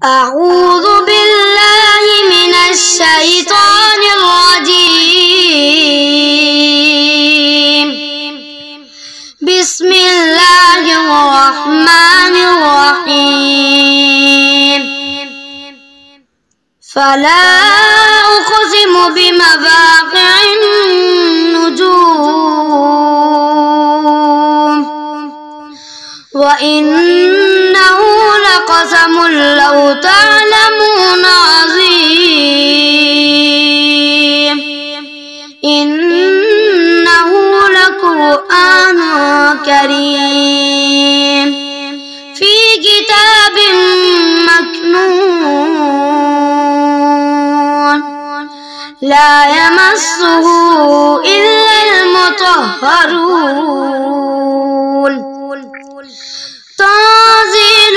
أعوذ بالله من الشيطان الرجيم. بسم الله الرحمن الرحيم. فلا أقسم بمواقع النجوم وإنه لقسم لو تعلمون عظيم. إنه لقرآن كريم في كتاب مكنون لا يمسه إلا المطهرون. تنزيل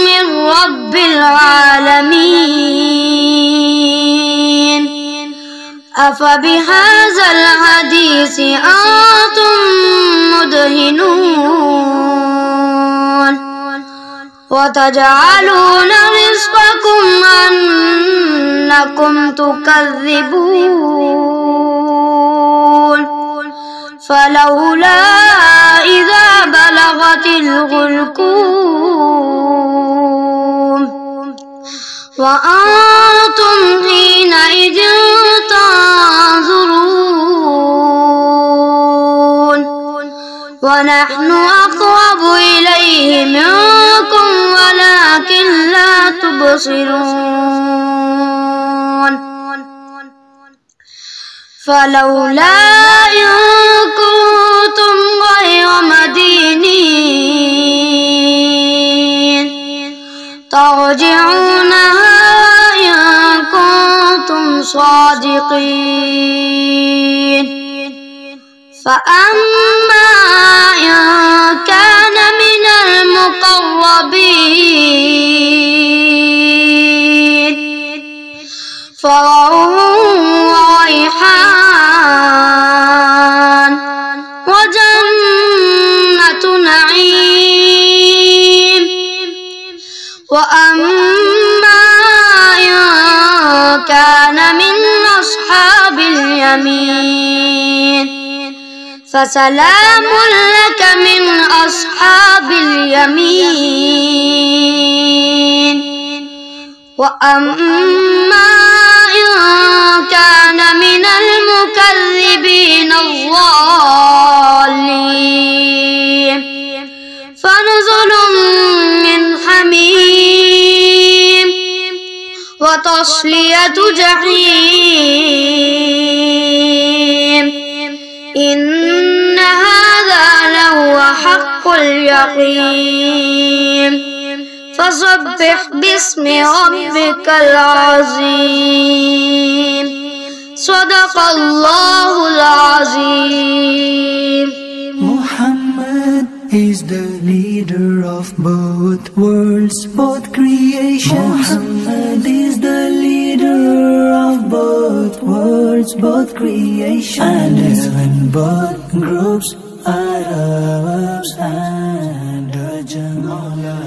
من رب العالمين. أفبهذا الحديث أنتم مدهنون وتجعلون رزقكم أنكم تكذبون. فلولا إذا بلغت الحلقوم وأنتم حينئذ تنظرون ونحن أقرب إليه منكم ولكن لا تبصرون. فلولا إن كنتم غير مدينين ترجعونها إن كنتم صادقين. فأما إن كان من المقربين فروح وريحان وجنة نعيم. وأما إن كان من أصحاب اليمين فسلام لك من أصحاب اليمين. وأما إن كان من المكذبين الضالين فنزل من حميم وتصلية جحيم. إن هذا لهو حق اليقين. فسبح باسم ربك العظيم. صدق الله العظيم. Muhammad is the leader of both worlds, both creations. Muhammad is the leader of both worlds, both creations. And even both groups, Arabs and the Jamala.